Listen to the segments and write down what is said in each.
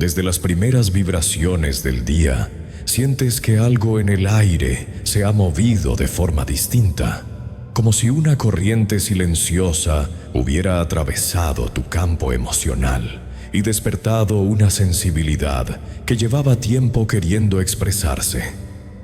Desde las primeras vibraciones del día, sientes que algo en el aire se ha movido de forma distinta, como si una corriente silenciosa hubiera atravesado tu campo emocional y despertado una sensibilidad que llevaba tiempo queriendo expresarse.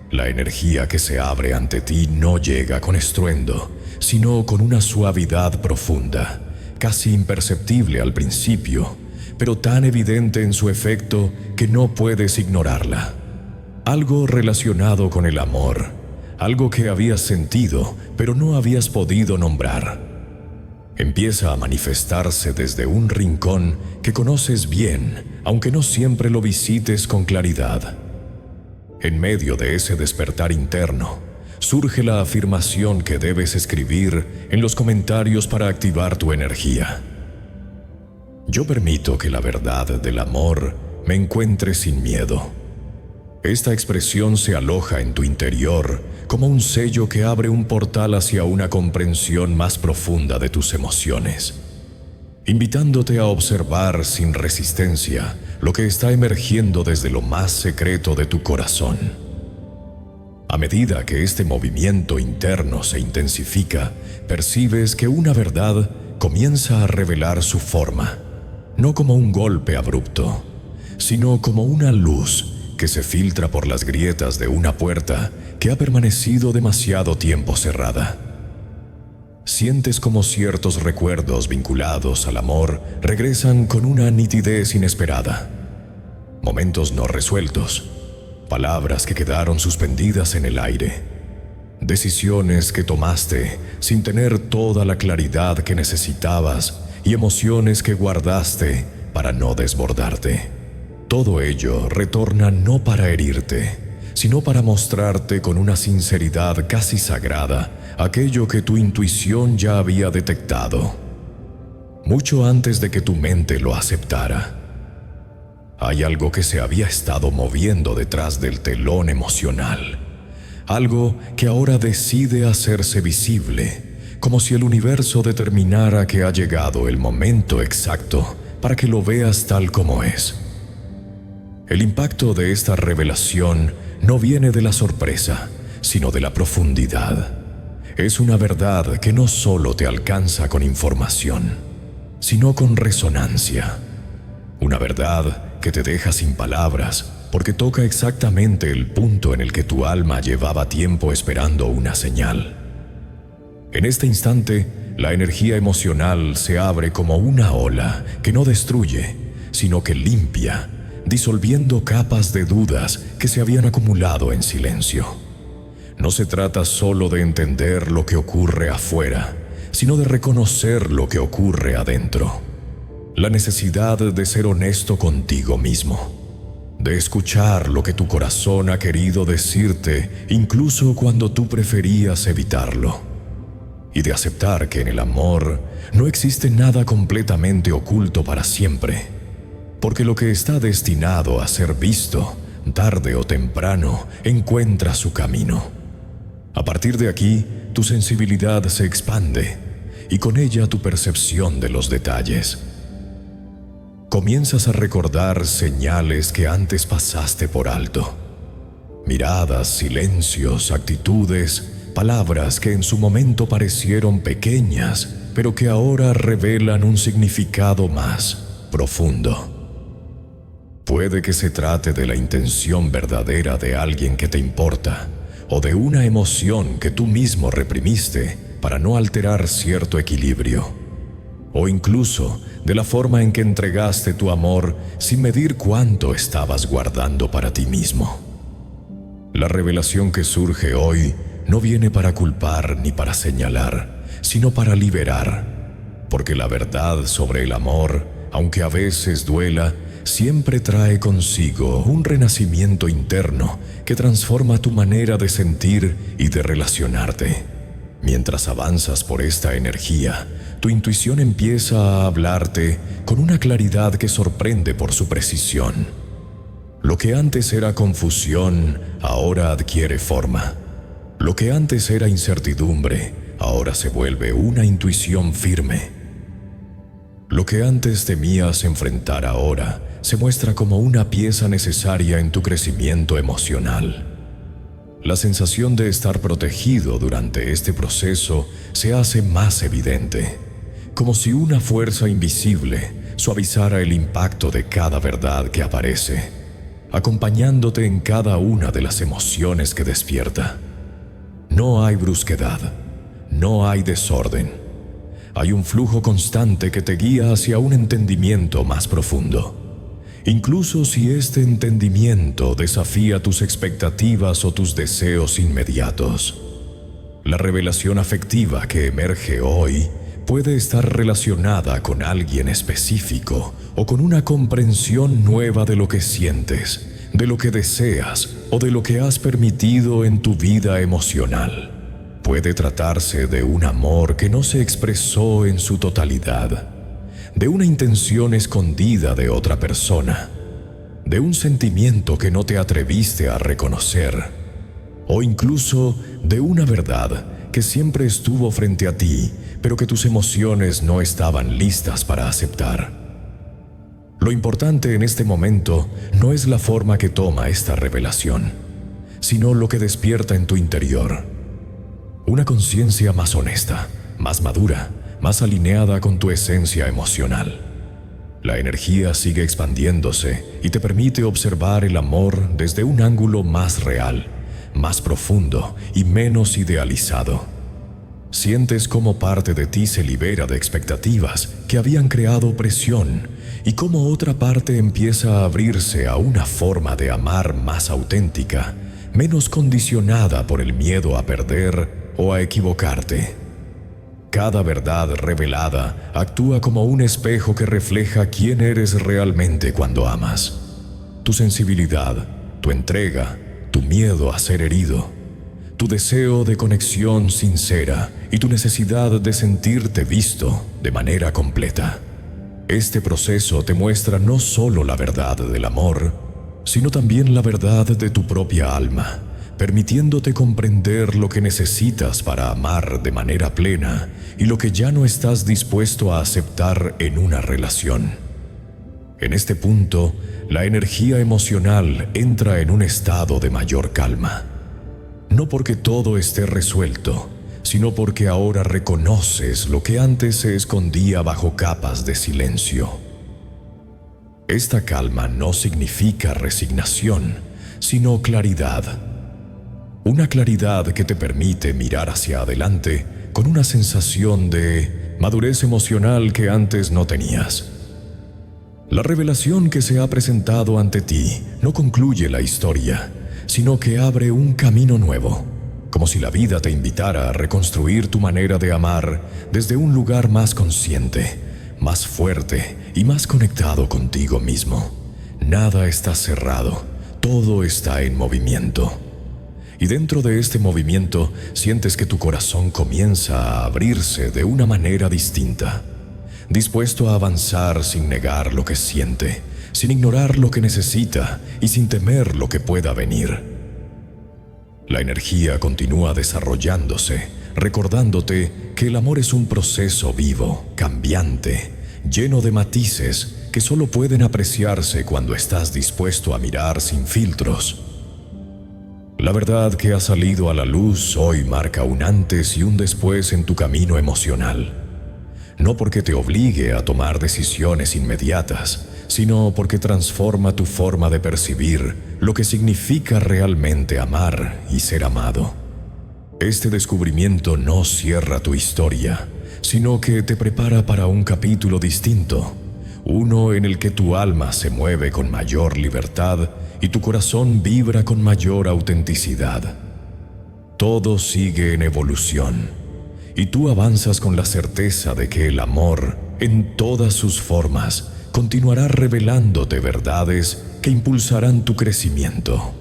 La energía que se abre ante ti no llega con estruendo, sino con una suavidad profunda, casi imperceptible al principio, pero tan evidente en su efecto que no puedes ignorarla. Algo relacionado con el amor, algo que habías sentido, pero no habías podido nombrar. Empieza a manifestarse desde un rincón que conoces bien, aunque no siempre lo visites con claridad. En medio de ese despertar interno, surge la afirmación que debes escribir en los comentarios para activar tu energía. Yo permito que la verdad del amor me encuentre sin miedo. Esta expresión se aloja en tu interior como un sello que abre un portal hacia una comprensión más profunda de tus emociones, invitándote a observar sin resistencia lo que está emergiendo desde lo más secreto de tu corazón. A medida que este movimiento interno se intensifica, percibes que una verdad comienza a revelar su forma, no como un golpe abrupto, sino como una luz que se filtra por las grietas de una puerta que ha permanecido demasiado tiempo cerrada. Sientes como ciertos recuerdos vinculados al amor regresan con una nitidez inesperada. Momentos no resueltos, palabras que quedaron suspendidas en el aire, decisiones que tomaste sin tener toda la claridad que necesitabas y emociones que guardaste para no desbordarte. Todo ello retorna no para herirte, sino para mostrarte con una sinceridad casi sagrada aquello que tu intuición ya había detectado, mucho antes de que tu mente lo aceptara. Hay algo que se había estado moviendo detrás del telón emocional, algo que ahora decide hacerse visible, como si el universo determinara que ha llegado el momento exacto para que lo veas tal como es. El impacto de esta revelación no viene de la sorpresa, sino de la profundidad. Es una verdad que no solo te alcanza con información, sino con resonancia. Una verdad que te deja sin palabras, porque toca exactamente el punto en el que tu alma llevaba tiempo esperando una señal. En este instante, la energía emocional se abre como una ola que no destruye, sino que limpia, disolviendo capas de dudas que se habían acumulado en silencio. No se trata solo de entender lo que ocurre afuera, sino de reconocer lo que ocurre adentro. La necesidad de ser honesto contigo mismo, de escuchar lo que tu corazón ha querido decirte incluso cuando tú preferías evitarlo, y de aceptar que en el amor no existe nada completamente oculto para siempre, porque lo que está destinado a ser visto, tarde o temprano, encuentra su camino. A partir de aquí, tu sensibilidad se expande, y con ella tu percepción de los detalles. Comienzas a recordar señales que antes pasaste por alto. Miradas, silencios, actitudes, palabras que en su momento parecieron pequeñas, pero que ahora revelan un significado más profundo. Puede que se trate de la intención verdadera de alguien que te importa, o de una emoción que tú mismo reprimiste para no alterar cierto equilibrio, o incluso de la forma en que entregaste tu amor sin medir cuánto estabas guardando para ti mismo. La revelación que surge hoy no viene para culpar ni para señalar, sino para liberar, porque la verdad sobre el amor, aunque a veces duela, siempre trae consigo un renacimiento interno que transforma tu manera de sentir y de relacionarte. Mientras avanzas por esta energía, tu intuición empieza a hablarte con una claridad que sorprende por su precisión. Lo que antes era confusión, ahora adquiere forma. Lo que antes era incertidumbre, ahora se vuelve una intuición firme. Lo que antes temías enfrentar ahora se muestra como una pieza necesaria en tu crecimiento emocional. La sensación de estar protegido durante este proceso se hace más evidente, como si una fuerza invisible suavizara el impacto de cada verdad que aparece, acompañándote en cada una de las emociones que despierta. No hay brusquedad, no hay desorden. Hay un flujo constante que te guía hacia un entendimiento más profundo. Incluso si este entendimiento desafía tus expectativas o tus deseos inmediatos. La revelación afectiva que emerge hoy puede estar relacionada con alguien específico o con una comprensión nueva de lo que sientes, de lo que deseas o de lo que has permitido en tu vida emocional. Puede tratarse de un amor que no se expresó en su totalidad, de una intención escondida de otra persona, de un sentimiento que no te atreviste a reconocer, o incluso de una verdad que siempre estuvo frente a ti, pero que tus emociones no estaban listas para aceptar. Lo importante en este momento no es la forma que toma esta revelación, sino lo que despierta en tu interior. Una conciencia más honesta, más madura, más alineada con tu esencia emocional. La energía sigue expandiéndose y te permite observar el amor desde un ángulo más real, más profundo y menos idealizado. Sientes cómo parte de ti se libera de expectativas que habían creado presión y cómo otra parte empieza a abrirse a una forma de amar más auténtica, menos condicionada por el miedo a perder o a equivocarte. Cada verdad revelada actúa como un espejo que refleja quién eres realmente cuando amas. Tu sensibilidad, tu entrega, tu miedo a ser herido, tu deseo de conexión sincera y tu necesidad de sentirte visto de manera completa. Este proceso te muestra no solo la verdad del amor, sino también la verdad de tu propia alma, permitiéndote comprender lo que necesitas para amar de manera plena y lo que ya no estás dispuesto a aceptar en una relación. En este punto, la energía emocional entra en un estado de mayor calma. No porque todo esté resuelto, sino porque ahora reconoces lo que antes se escondía bajo capas de silencio. Esta calma no significa resignación, sino claridad. Una claridad que te permite mirar hacia adelante con una sensación de madurez emocional que antes no tenías. La revelación que se ha presentado ante ti no concluye la historia, sino que abre un camino nuevo, como si la vida te invitara a reconstruir tu manera de amar desde un lugar más consciente, más fuerte y más conectado contigo mismo. Nada está cerrado, todo está en movimiento. Y dentro de este movimiento sientes que tu corazón comienza a abrirse de una manera distinta, dispuesto a avanzar sin negar lo que siente, sin ignorar lo que necesita y sin temer lo que pueda venir. La energía continúa desarrollándose, recordándote que el amor es un proceso vivo, cambiante, lleno de matices que solo pueden apreciarse cuando estás dispuesto a mirar sin filtros. La verdad que ha salido a la luz hoy marca un antes y un después en tu camino emocional. No porque te obligue a tomar decisiones inmediatas, sino porque transforma tu forma de percibir lo que significa realmente amar y ser amado. Este descubrimiento no cierra tu historia, sino que te prepara para un capítulo distinto, uno en el que tu alma se mueve con mayor libertad y tu corazón vibra con mayor autenticidad. Todo sigue en evolución, y tú avanzas con la certeza de que el amor, en todas sus formas, continuará revelándote verdades que impulsarán tu crecimiento,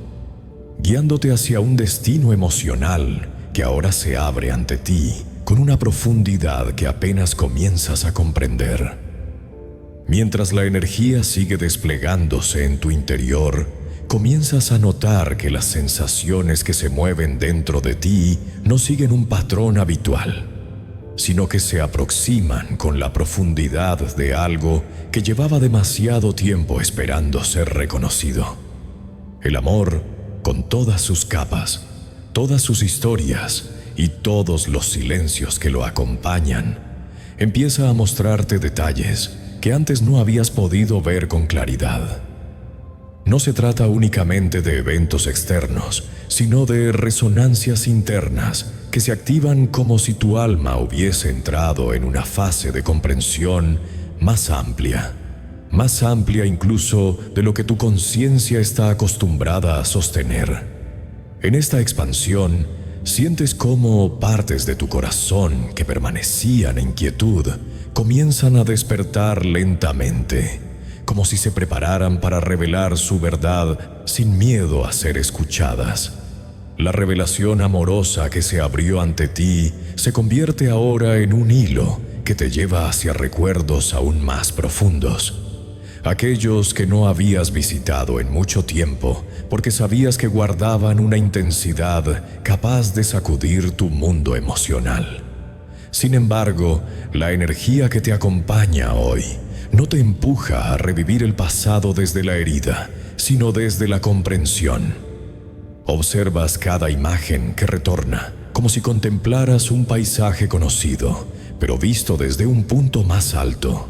guiándote hacia un destino emocional que ahora se abre ante ti con una profundidad que apenas comienzas a comprender. Mientras la energía sigue desplegándose en tu interior, comienzas a notar que las sensaciones que se mueven dentro de ti no siguen un patrón habitual. sino que se aproximan con la profundidad de algo que llevaba demasiado tiempo esperando ser reconocido. El amor, con todas sus capas, todas sus historias y todos los silencios que lo acompañan, empieza a mostrarte detalles que antes no habías podido ver con claridad. No se trata únicamente de eventos externos, sino de resonancias internas que se activan como si tu alma hubiese entrado en una fase de comprensión más amplia incluso de lo que tu conciencia está acostumbrada a sostener. En esta expansión, sientes cómo partes de tu corazón que permanecían en quietud comienzan a despertar lentamente, como si se prepararan para revelar su verdad sin miedo a ser escuchadas. La revelación amorosa que se abrió ante ti se convierte ahora en un hilo que te lleva hacia recuerdos aún más profundos, aquellos que no habías visitado en mucho tiempo porque sabías que guardaban una intensidad capaz de sacudir tu mundo emocional. Sin embargo, la energía que te acompaña hoy no te empuja a revivir el pasado desde la herida, sino desde la comprensión. Observas cada imagen que retorna, como si contemplaras un paisaje conocido, pero visto desde un punto más alto,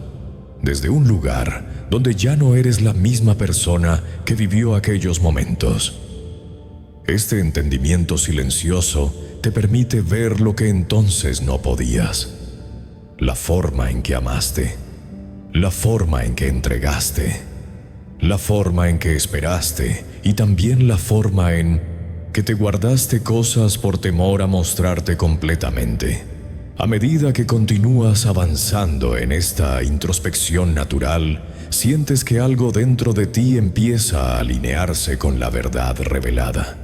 desde un lugar donde ya no eres la misma persona que vivió aquellos momentos. Este entendimiento silencioso te permite ver lo que entonces no podías: la forma en que amaste, la forma en que entregaste, la forma en que esperaste y también la forma en que te guardaste cosas por temor a mostrarte completamente. A medida que continúas avanzando en esta introspección natural, sientes que algo dentro de ti empieza a alinearse con la verdad revelada.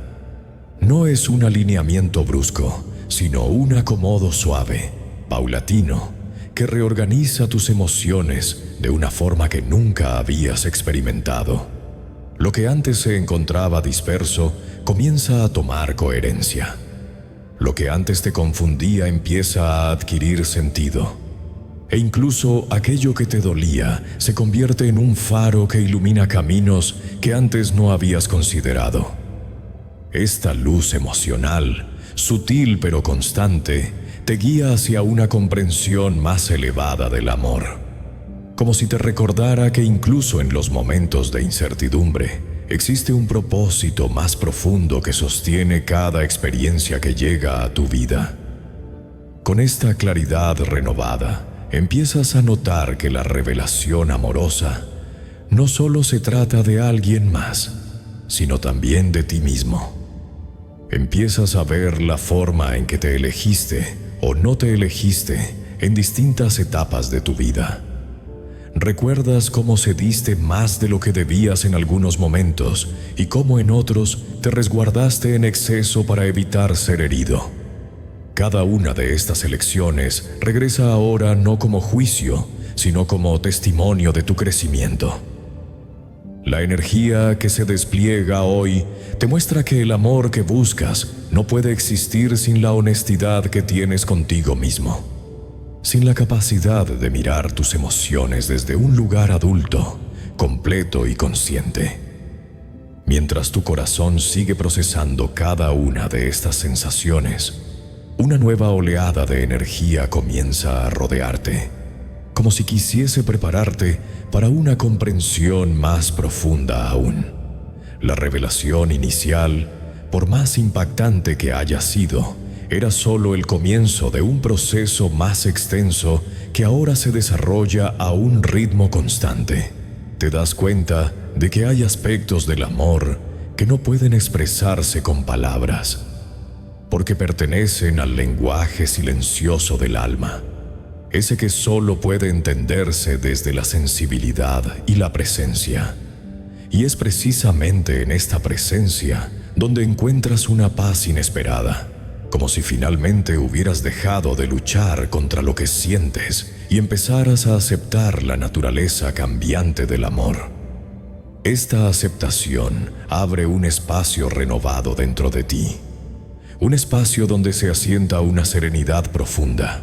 No es un alineamiento brusco, sino un acomodo suave, paulatino, que reorganiza tus emociones de una forma que nunca habías experimentado. Lo que antes se encontraba disperso comienza a tomar coherencia. Lo que antes te confundía empieza a adquirir sentido. E incluso aquello que te dolía se convierte en un faro que ilumina caminos que antes no habías considerado. Esta luz emocional, sutil pero constante, te guía hacia una comprensión más elevada del amor. Como si te recordara que incluso en los momentos de incertidumbre, existe un propósito más profundo que sostiene cada experiencia que llega a tu vida. Con esta claridad renovada, empiezas a notar que la revelación amorosa no solo se trata de alguien más, sino también de ti mismo. Empiezas a ver la forma en que te elegiste o no te elegiste en distintas etapas de tu vida. Recuerdas cómo cediste más de lo que debías en algunos momentos y cómo en otros te resguardaste en exceso para evitar ser herido. Cada una de estas elecciones regresa ahora no como juicio, sino como testimonio de tu crecimiento. La energía que se despliega hoy te muestra que el amor que buscas no puede existir sin la honestidad que tienes contigo mismo, sin la capacidad de mirar tus emociones desde un lugar adulto, completo y consciente. Mientras tu corazón sigue procesando cada una de estas sensaciones, una nueva oleada de energía comienza a rodearte, como si quisiese prepararte para una comprensión más profunda aún. La revelación inicial, por más impactante que haya sido, era solo el comienzo de un proceso más extenso que ahora se desarrolla a un ritmo constante. Te das cuenta de que hay aspectos del amor que no pueden expresarse con palabras, porque pertenecen al lenguaje silencioso del alma, ese que solo puede entenderse desde la sensibilidad y la presencia. Y es precisamente en esta presencia donde encuentras una paz inesperada, como si finalmente hubieras dejado de luchar contra lo que sientes y empezaras a aceptar la naturaleza cambiante del amor. Esta aceptación abre un espacio renovado dentro de ti, un espacio donde se asienta una serenidad profunda,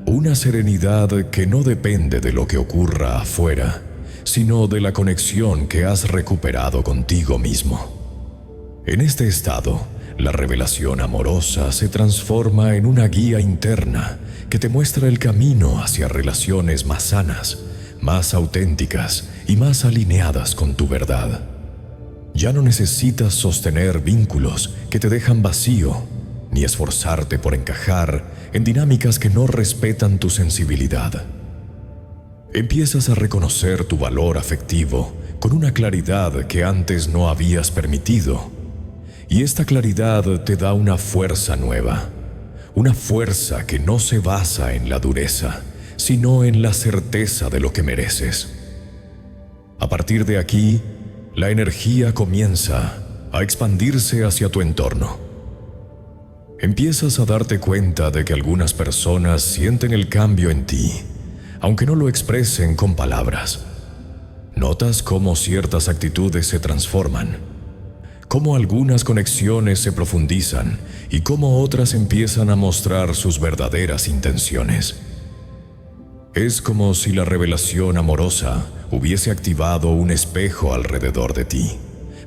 Una serenidad que no depende de lo que ocurra afuera, sino de la conexión que has recuperado contigo mismo. En este estado, la revelación amorosa se transforma en una guía interna que te muestra el camino hacia relaciones más sanas, más auténticas y más alineadas con tu verdad. Ya no necesitas sostener vínculos que te dejan vacío, ni esforzarte por encajar en dinámicas que no respetan tu sensibilidad. Empiezas a reconocer tu valor afectivo con una claridad que antes no habías permitido, y esta claridad te da una fuerza nueva, una fuerza que no se basa en la dureza, sino en la certeza de lo que mereces. A partir de aquí, la energía comienza a expandirse hacia tu entorno. Empiezas a darte cuenta de que algunas personas sienten el cambio en ti, aunque no lo expresen con palabras. Notas cómo ciertas actitudes se transforman, cómo algunas conexiones se profundizan y cómo otras empiezan a mostrar sus verdaderas intenciones. Es como si la revelación amorosa hubiese activado un espejo alrededor de ti,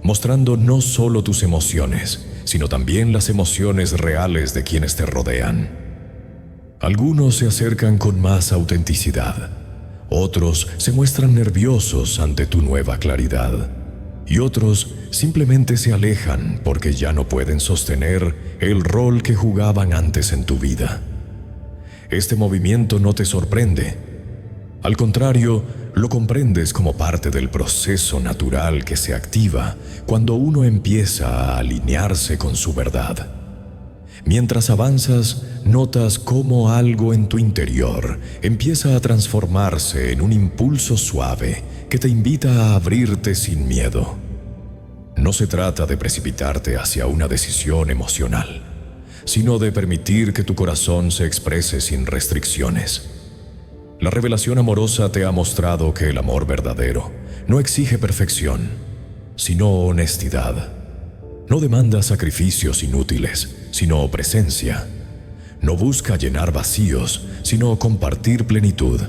mostrando no solo tus emociones, sino también las emociones reales de quienes te rodean. Algunos se acercan con más autenticidad, otros se muestran nerviosos ante tu nueva claridad, y otros simplemente se alejan porque ya no pueden sostener el rol que jugaban antes en tu vida. Este movimiento no te sorprende. Al contrario, lo comprendes como parte del proceso natural que se activa cuando uno empieza a alinearse con su verdad. Mientras avanzas, notas cómo algo en tu interior empieza a transformarse en un impulso suave que te invita a abrirte sin miedo. No se trata de precipitarte hacia una decisión emocional, sino de permitir que tu corazón se exprese sin restricciones. La revelación amorosa te ha mostrado que el amor verdadero no exige perfección, sino honestidad. No demanda sacrificios inútiles, sino presencia. No busca llenar vacíos, sino compartir plenitud.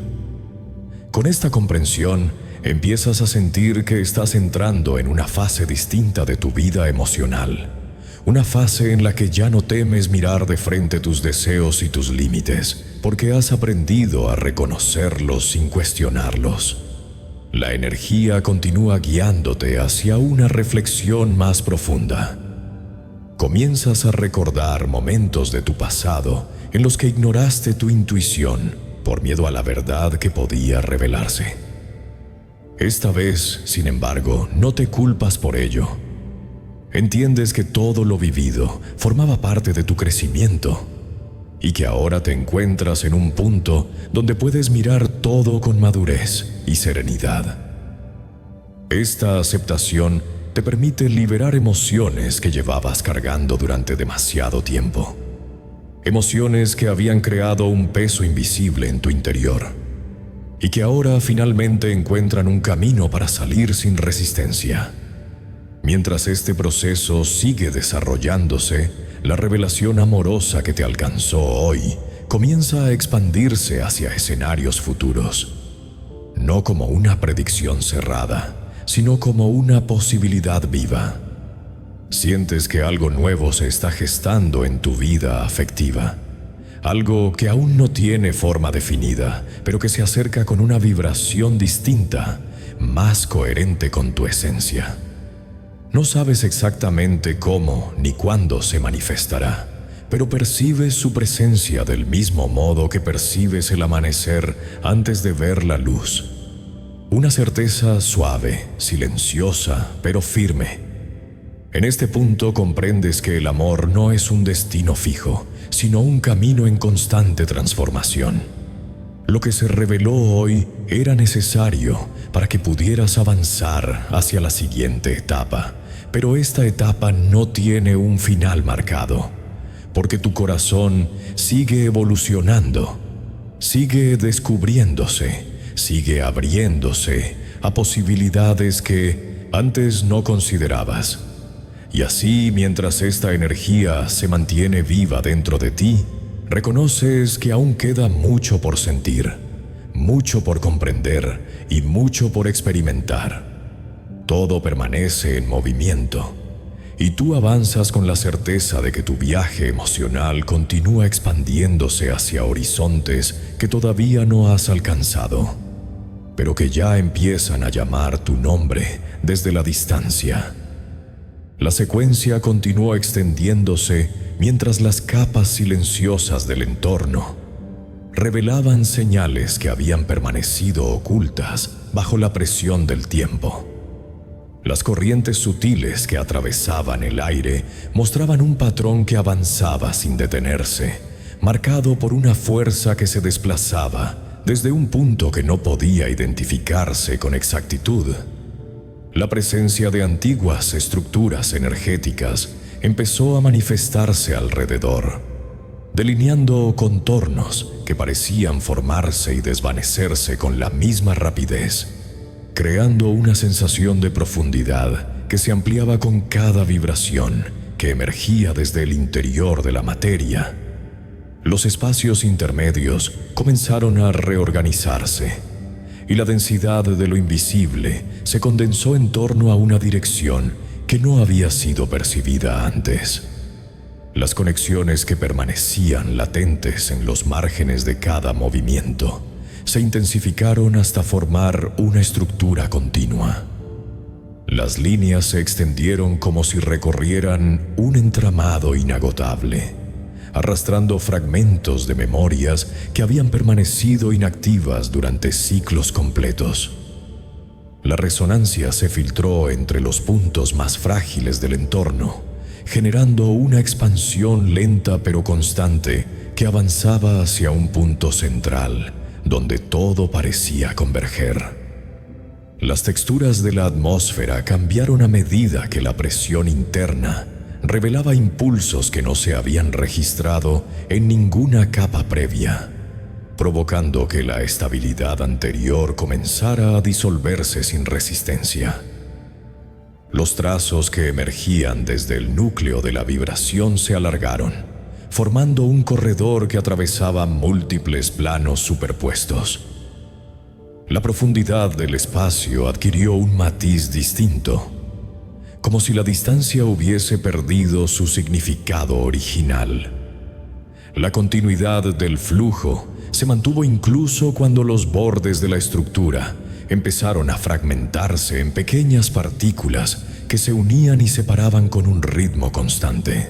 Con esta comprensión, empiezas a sentir que estás entrando en una fase distinta de tu vida emocional. Una fase en la que ya no temes mirar de frente tus deseos y tus límites, porque has aprendido a reconocerlos sin cuestionarlos. La energía continúa guiándote hacia una reflexión más profunda. Comienzas a recordar momentos de tu pasado en los que ignoraste tu intuición por miedo a la verdad que podía revelarse. Esta vez, sin embargo, no te culpas por ello. Entiendes que todo lo vivido formaba parte de tu crecimiento y que ahora te encuentras en un punto donde puedes mirar todo con madurez y serenidad. Esta aceptación te permite liberar emociones que llevabas cargando durante demasiado tiempo. Emociones que habían creado un peso invisible en tu interior y que ahora finalmente encuentran un camino para salir sin resistencia. Mientras este proceso sigue desarrollándose, la revelación amorosa que te alcanzó hoy comienza a expandirse hacia escenarios futuros, no como una predicción cerrada, sino como una posibilidad viva. Sientes que algo nuevo se está gestando en tu vida afectiva, algo que aún no tiene forma definida, pero que se acerca con una vibración distinta, más coherente con tu esencia. No sabes exactamente cómo ni cuándo se manifestará, pero percibes su presencia del mismo modo que percibes el amanecer antes de ver la luz. Una certeza suave, silenciosa, pero firme. En este punto comprendes que el amor no es un destino fijo, sino un camino en constante transformación. Lo que se reveló hoy era necesario para que pudieras avanzar hacia la siguiente etapa. Pero esta etapa no tiene un final marcado, porque tu corazón sigue evolucionando, sigue descubriéndose, sigue abriéndose a posibilidades que antes no considerabas. Y así, mientras esta energía se mantiene viva dentro de ti, reconoces que aún queda mucho por sentir, mucho por comprender y mucho por experimentar. Todo permanece en movimiento, y tú avanzas con la certeza de que tu viaje emocional continúa expandiéndose hacia horizontes que todavía no has alcanzado, pero que ya empiezan a llamar tu nombre desde la distancia. La secuencia continuó extendiéndose mientras las capas silenciosas del entorno revelaban señales que habían permanecido ocultas bajo la presión del tiempo. Las corrientes sutiles que atravesaban el aire mostraban un patrón que avanzaba sin detenerse, marcado por una fuerza que se desplazaba desde un punto que no podía identificarse con exactitud. La presencia de antiguas estructuras energéticas empezó a manifestarse alrededor, delineando contornos que parecían formarse y desvanecerse con la misma rapidez, creando una sensación de profundidad que se ampliaba con cada vibración que emergía desde el interior de la materia. Los espacios intermedios comenzaron a reorganizarse, y la densidad de lo invisible se condensó en torno a una dirección que no había sido percibida antes. Las conexiones que permanecían latentes en los márgenes de cada movimiento se intensificaron hasta formar una estructura continua. Las líneas se extendieron como si recorrieran un entramado inagotable, arrastrando fragmentos de memorias que habían permanecido inactivas durante ciclos completos. La resonancia se filtró entre los puntos más frágiles del entorno, generando una expansión lenta pero constante que avanzaba hacia un punto central, donde todo parecía converger. Las texturas de la atmósfera cambiaron a medida que la presión interna revelaba impulsos que no se habían registrado en ninguna capa previa, provocando que la estabilidad anterior comenzara a disolverse sin resistencia. Los trazos que emergían desde el núcleo de la vibración se alargaron, formando un corredor que atravesaba múltiples planos superpuestos. La profundidad del espacio adquirió un matiz distinto, como si la distancia hubiese perdido su significado original. La continuidad del flujo se mantuvo incluso cuando los bordes de la estructura empezaron a fragmentarse en pequeñas partículas que se unían y separaban con un ritmo constante.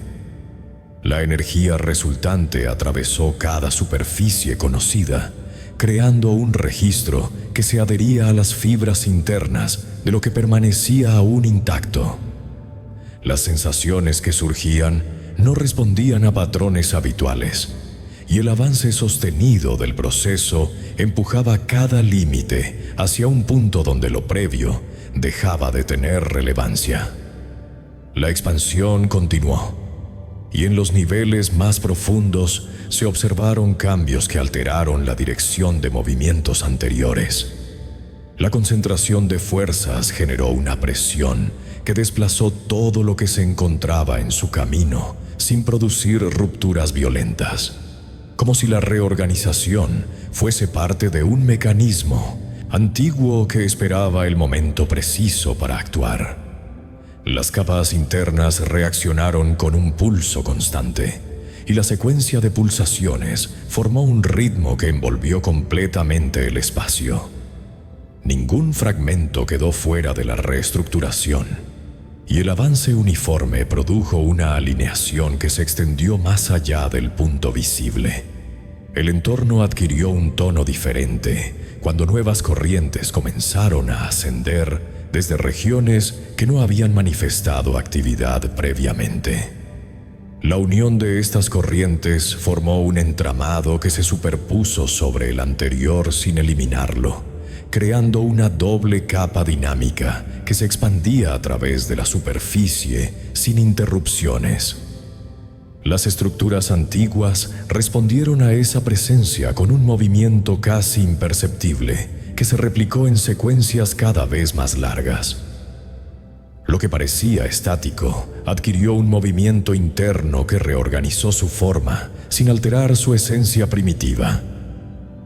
La energía resultante atravesó cada superficie conocida, creando un registro que se adhería a las fibras internas de lo que permanecía aún intacto. Las sensaciones que surgían no respondían a patrones habituales, y el avance sostenido del proceso empujaba cada límite hacia un punto donde lo previo dejaba de tener relevancia. La expansión continuó, y en los niveles más profundos se observaron cambios que alteraron la dirección de movimientos anteriores. La concentración de fuerzas generó una presión que desplazó todo lo que se encontraba en su camino sin producir rupturas violentas, como si la reorganización fuese parte de un mecanismo antiguo que esperaba el momento preciso para actuar. Las capas internas reaccionaron con un pulso constante, y la secuencia de pulsaciones formó un ritmo que envolvió completamente el espacio. Ningún fragmento quedó fuera de la reestructuración, y el avance uniforme produjo una alineación que se extendió más allá del punto visible. El entorno adquirió un tono diferente cuando nuevas corrientes comenzaron a ascender desde regiones que no habían manifestado actividad previamente. La unión de estas corrientes formó un entramado que se superpuso sobre el anterior sin eliminarlo, creando una doble capa dinámica que se expandía a través de la superficie sin interrupciones. Las estructuras antiguas respondieron a esa presencia con un movimiento casi imperceptible que se replicó en secuencias cada vez más largas. Lo que parecía estático adquirió un movimiento interno que reorganizó su forma sin alterar su esencia primitiva.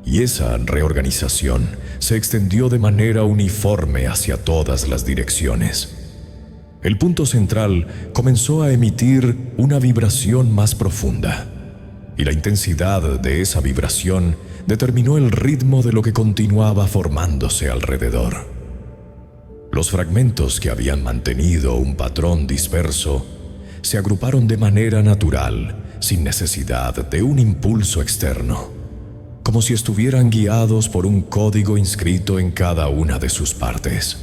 Y esa reorganización se extendió de manera uniforme hacia todas las direcciones. El punto central comenzó a emitir una vibración más profunda, y la intensidad de esa vibración determinó el ritmo de lo que continuaba formándose alrededor. Los fragmentos que habían mantenido un patrón disperso se agruparon de manera natural, sin necesidad de un impulso externo, como si estuvieran guiados por un código inscrito en cada una de sus partes.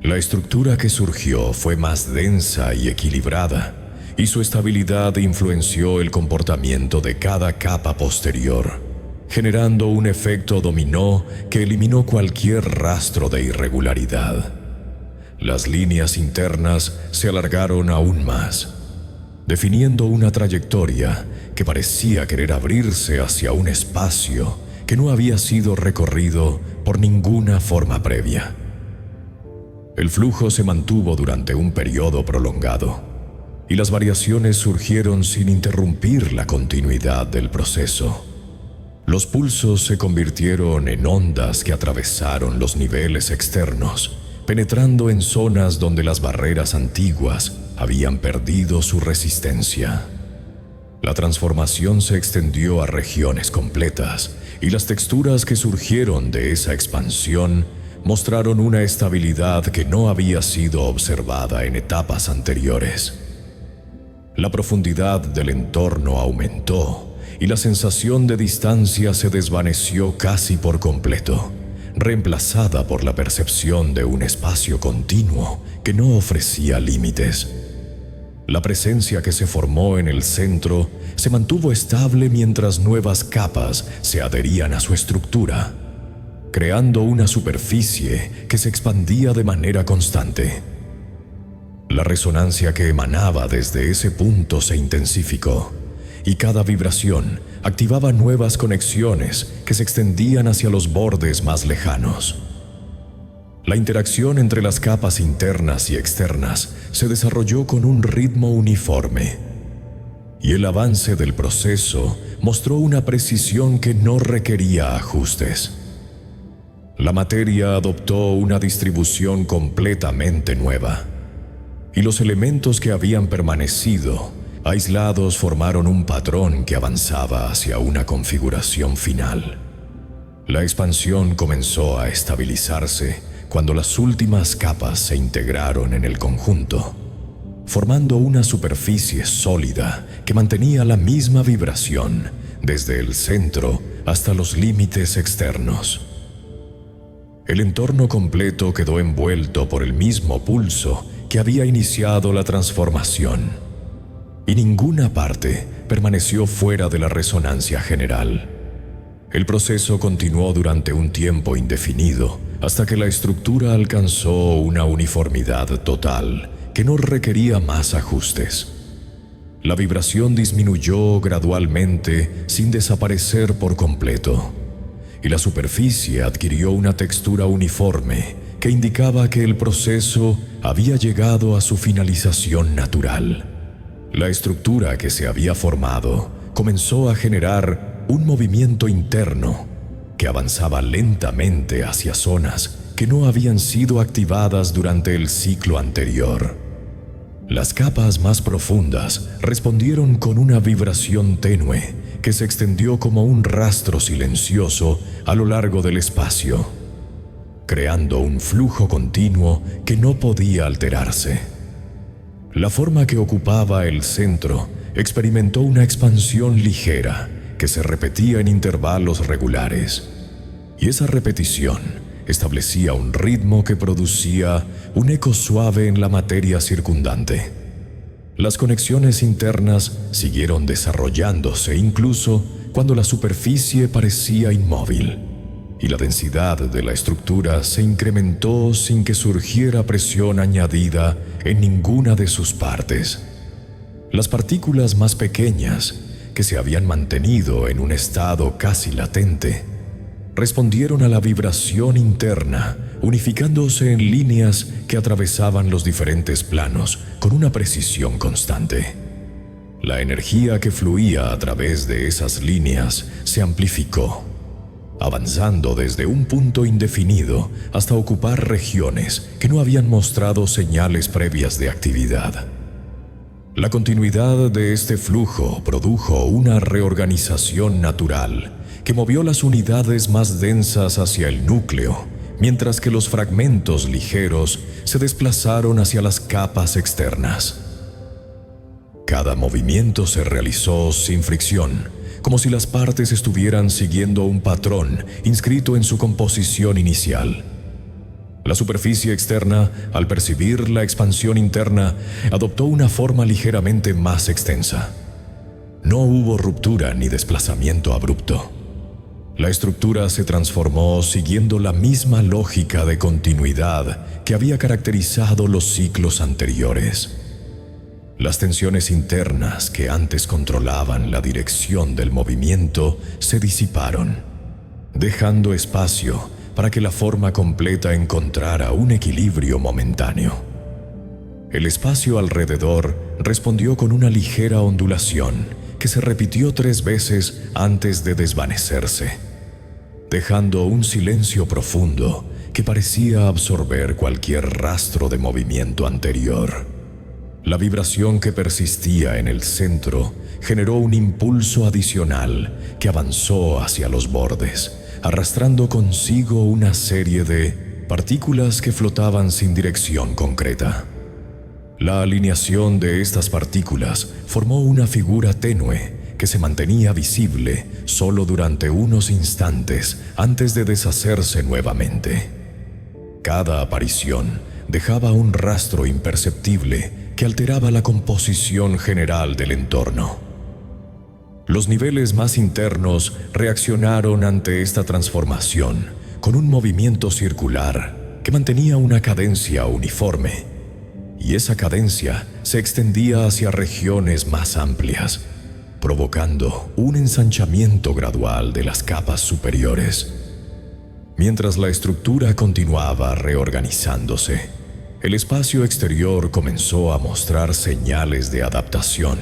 La estructura que surgió fue más densa y equilibrada, y su estabilidad influenció el comportamiento de cada capa posterior, generando un efecto dominó que eliminó cualquier rastro de irregularidad. Las líneas internas se alargaron aún más, definiendo una trayectoria que parecía querer abrirse hacia un espacio que no había sido recorrido por ninguna forma previa. El flujo se mantuvo durante un periodo prolongado, y las variaciones surgieron sin interrumpir la continuidad del proceso. Los pulsos se convirtieron en ondas que atravesaron los niveles externos, penetrando en zonas donde las barreras antiguas habían perdido su resistencia. La transformación se extendió a regiones completas, y las texturas que surgieron de esa expansión mostraron una estabilidad que no había sido observada en etapas anteriores. La profundidad del entorno aumentó y la sensación de distancia se desvaneció casi por completo, reemplazada por la percepción de un espacio continuo que no ofrecía límites. La presencia que se formó en el centro se mantuvo estable mientras nuevas capas se adherían a su estructura, creando una superficie que se expandía de manera constante. La resonancia que emanaba desde ese punto se intensificó, y cada vibración activaba nuevas conexiones que se extendían hacia los bordes más lejanos. La interacción entre las capas internas y externas se desarrolló con un ritmo uniforme, y el avance del proceso mostró una precisión que no requería ajustes. La materia adoptó una distribución completamente nueva, y los elementos que habían permanecido aislados formaron un patrón que avanzaba hacia una configuración final. La expansión comenzó a estabilizarse cuando las últimas capas se integraron en el conjunto, formando una superficie sólida que mantenía la misma vibración desde el centro hasta los límites externos. El entorno completo quedó envuelto por el mismo pulso que había iniciado la transformación, y ninguna parte permaneció fuera de la resonancia general. El proceso continuó durante un tiempo indefinido, hasta que la estructura alcanzó una uniformidad total que no requería más ajustes. La vibración disminuyó gradualmente sin desaparecer por completo, y la superficie adquirió una textura uniforme que indicaba que el proceso había llegado a su finalización natural. La estructura que se había formado comenzó a generar un movimiento interno que avanzaba lentamente hacia zonas que no habían sido activadas durante el ciclo anterior. Las capas más profundas respondieron con una vibración tenue que se extendió como un rastro silencioso a lo largo del espacio, creando un flujo continuo que no podía alterarse. La forma que ocupaba el centro experimentó una expansión ligera que se repetía en intervalos regulares, y esa repetición establecía un ritmo que producía un eco suave en la materia circundante. Las conexiones internas siguieron desarrollándose incluso cuando la superficie parecía inmóvil, y la densidad de la estructura se incrementó sin que surgiera presión añadida en ninguna de sus partes. Las partículas más pequeñas, que se habían mantenido en un estado casi latente, respondieron a la vibración interna, unificándose en líneas que atravesaban los diferentes planos con una precisión constante. La energía que fluía a través de esas líneas se amplificó, avanzando desde un punto indefinido hasta ocupar regiones que no habían mostrado señales previas de actividad. La continuidad de este flujo produjo una reorganización natural que movió las unidades más densas hacia el núcleo, mientras que los fragmentos ligeros se desplazaron hacia las capas externas. Cada movimiento se realizó sin fricción, como si las partes estuvieran siguiendo un patrón inscrito en su composición inicial. La superficie externa, al percibir la expansión interna, adoptó una forma ligeramente más extensa. No hubo ruptura ni desplazamiento abrupto. La estructura se transformó siguiendo la misma lógica de continuidad que había caracterizado los ciclos anteriores. Las tensiones internas que antes controlaban la dirección del movimiento se disiparon, dejando espacio para que la forma completa encontrara un equilibrio momentáneo. El espacio alrededor respondió con una ligera ondulación que se repitió 3 veces antes de desvanecerse, dejando un silencio profundo que parecía absorber cualquier rastro de movimiento anterior. La vibración que persistía en el centro generó un impulso adicional que avanzó hacia los bordes, arrastrando consigo una serie de partículas que flotaban sin dirección concreta. La alineación de estas partículas formó una figura tenue que se mantenía visible solo durante unos instantes antes de deshacerse nuevamente. Cada aparición dejaba un rastro imperceptible que alteraba la composición general del entorno. Los niveles más internos reaccionaron ante esta transformación con un movimiento circular que mantenía una cadencia uniforme, y esa cadencia se extendía hacia regiones más amplias, provocando un ensanchamiento gradual de las capas superiores. Mientras la estructura continuaba reorganizándose, el espacio exterior comenzó a mostrar señales de adaptación.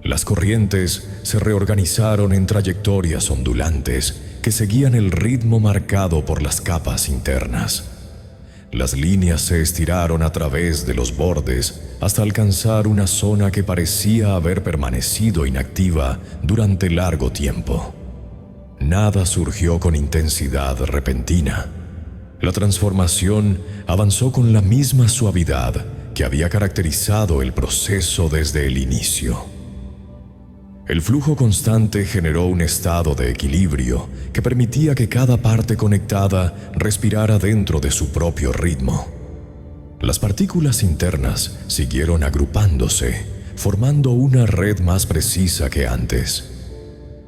Las corrientes se reorganizaron en trayectorias ondulantes que seguían el ritmo marcado por las capas internas. Las líneas se estiraron a través de los bordes hasta alcanzar una zona que parecía haber permanecido inactiva durante largo tiempo. Nada surgió con intensidad repentina. La transformación avanzó con la misma suavidad que había caracterizado el proceso desde el inicio. El flujo constante generó un estado de equilibrio que permitía que cada parte conectada respirara dentro de su propio ritmo. Las partículas internas siguieron agrupándose, formando una red más precisa que antes.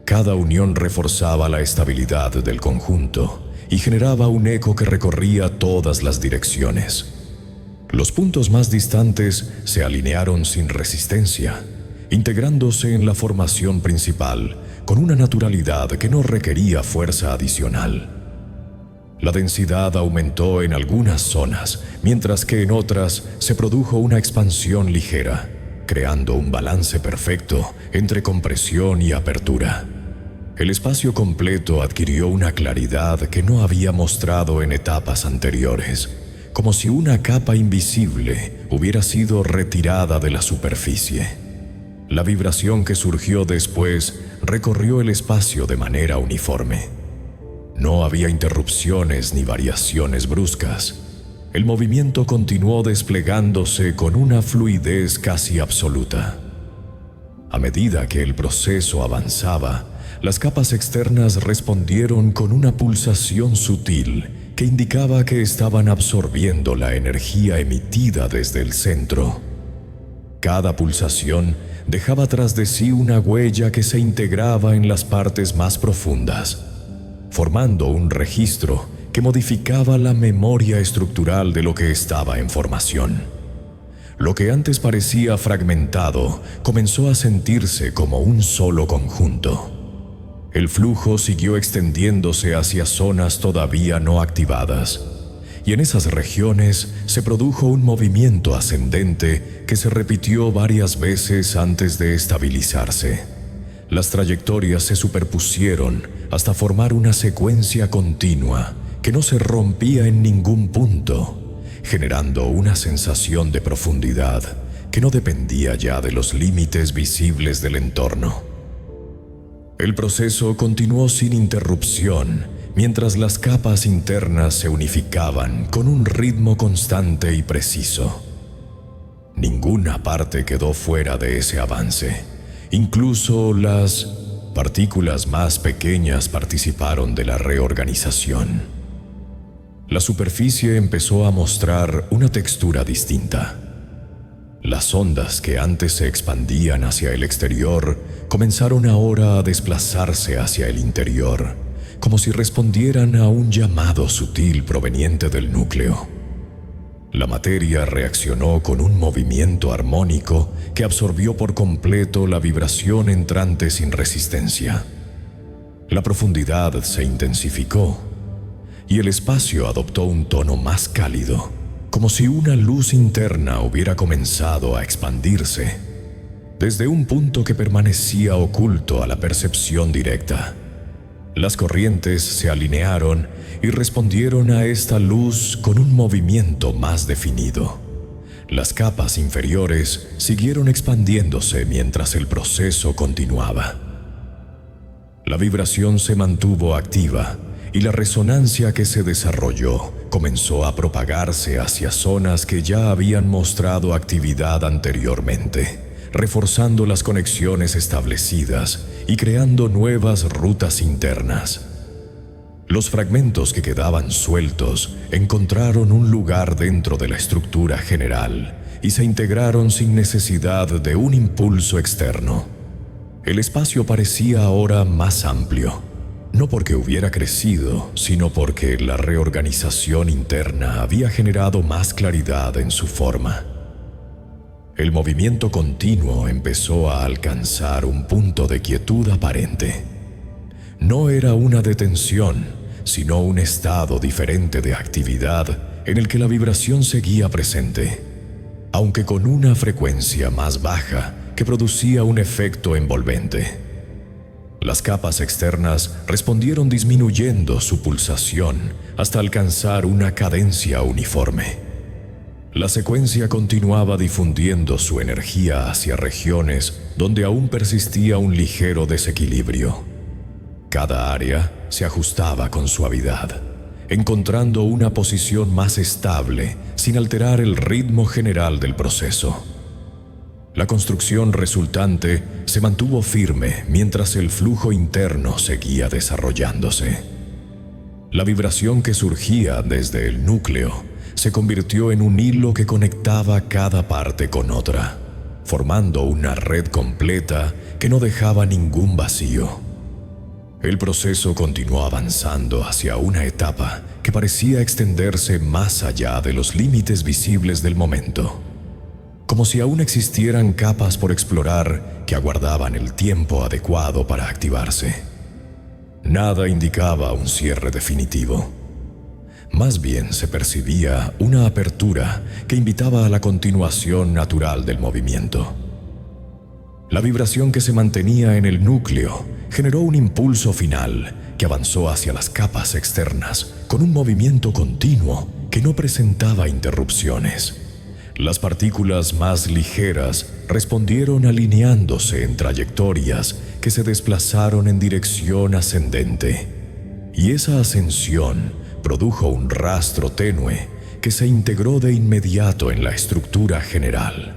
Cada unión reforzaba la estabilidad del conjunto y generaba un eco que recorría todas las direcciones. Los puntos más distantes se alinearon sin resistencia, integrándose en la formación principal con una naturalidad que no requería fuerza adicional. La densidad aumentó en algunas zonas, mientras que en otras se produjo una expansión ligera, creando un balance perfecto entre compresión y apertura. El espacio completo adquirió una claridad que no había mostrado en etapas anteriores, como si una capa invisible hubiera sido retirada de la superficie. La vibración que surgió después recorrió el espacio de manera uniforme. No había interrupciones ni variaciones bruscas. El movimiento continuó desplegándose con una fluidez casi absoluta. A medida que el proceso avanzaba, las capas externas respondieron con una pulsación sutil que indicaba que estaban absorbiendo la energía emitida desde el centro. Cada pulsación dejaba tras de sí una huella que se integraba en las partes más profundas, formando un registro que modificaba la memoria estructural de lo que estaba en formación. Lo que antes parecía fragmentado comenzó a sentirse como un solo conjunto. El flujo siguió extendiéndose hacia zonas todavía no activadas, y en esas regiones se produjo un movimiento ascendente que se repitió varias veces antes de estabilizarse. Las trayectorias se superpusieron hasta formar una secuencia continua que no se rompía en ningún punto, generando una sensación de profundidad que no dependía ya de los límites visibles del entorno. El proceso continuó sin interrupción mientras las capas internas se unificaban con un ritmo constante y preciso. Ninguna parte quedó fuera de ese avance. Incluso las partículas más pequeñas participaron de la reorganización. La superficie empezó a mostrar una textura distinta. Las ondas que antes se expandían hacia el exterior comenzaron ahora a desplazarse hacia el interior, como si respondieran a un llamado sutil proveniente del núcleo. La materia reaccionó con un movimiento armónico que absorbió por completo la vibración entrante sin resistencia. La profundidad se intensificó y el espacio adoptó un tono más cálido, como si una luz interna hubiera comenzado a expandirse, desde un punto que permanecía oculto a la percepción directa. Las corrientes se alinearon y respondieron a esta luz con un movimiento más definido. Las capas inferiores siguieron expandiéndose mientras el proceso continuaba. La vibración se mantuvo activa y la resonancia que se desarrolló comenzó a propagarse hacia zonas que ya habían mostrado actividad anteriormente, reforzando las conexiones establecidas y creando nuevas rutas internas. Los fragmentos que quedaban sueltos encontraron un lugar dentro de la estructura general y se integraron sin necesidad de un impulso externo. El espacio parecía ahora más amplio, no porque hubiera crecido, sino porque la reorganización interna había generado más claridad en su forma. El movimiento continuo empezó a alcanzar un punto de quietud aparente. No era una detención, sino un estado diferente de actividad en el que la vibración seguía presente, aunque con una frecuencia más baja que producía un efecto envolvente. Las capas externas respondieron disminuyendo su pulsación hasta alcanzar una cadencia uniforme. La secuencia continuaba difundiendo su energía hacia regiones donde aún persistía un ligero desequilibrio. Cada área se ajustaba con suavidad, encontrando una posición más estable sin alterar el ritmo general del proceso. La construcción resultante se mantuvo firme mientras el flujo interno seguía desarrollándose. La vibración que surgía desde el núcleo se convirtió en un hilo que conectaba cada parte con otra, formando una red completa que no dejaba ningún vacío. El proceso continuó avanzando hacia una etapa que parecía extenderse más allá de los límites visibles del momento, como si aún existieran capas por explorar que aguardaban el tiempo adecuado para activarse. Nada indicaba un cierre definitivo. Más bien se percibía una apertura que invitaba a la continuación natural del movimiento. La vibración que se mantenía en el núcleo generó un impulso final que avanzó hacia las capas externas con un movimiento continuo que no presentaba interrupciones. Las partículas más ligeras respondieron alineándose en trayectorias que se desplazaron en dirección ascendente, y esa ascensión produjo un rastro tenue que se integró de inmediato en la estructura general.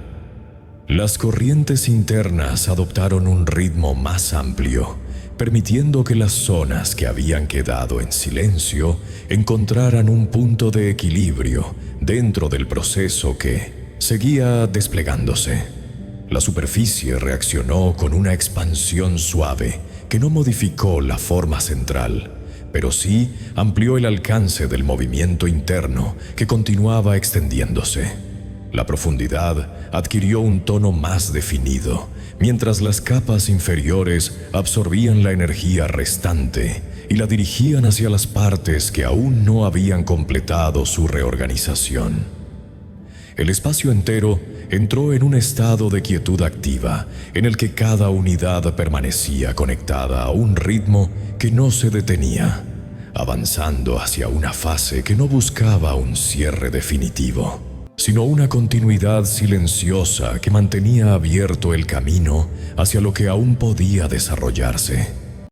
Las corrientes internas adoptaron un ritmo más amplio, permitiendo que las zonas que habían quedado en silencio encontraran un punto de equilibrio dentro del proceso que seguía desplegándose. La superficie reaccionó con una expansión suave que no modificó la forma central, pero sí amplió el alcance del movimiento interno que continuaba extendiéndose. La profundidad adquirió un tono más definido, mientras las capas inferiores absorbían la energía restante y la dirigían hacia las partes que aún no habían completado su reorganización. El espacio entero entró en un estado de quietud activa, en el que cada unidad permanecía conectada a un ritmo que no se detenía, avanzando hacia una fase que no buscaba un cierre definitivo, sino una continuidad silenciosa que mantenía abierto el camino hacia lo que aún podía desarrollarse.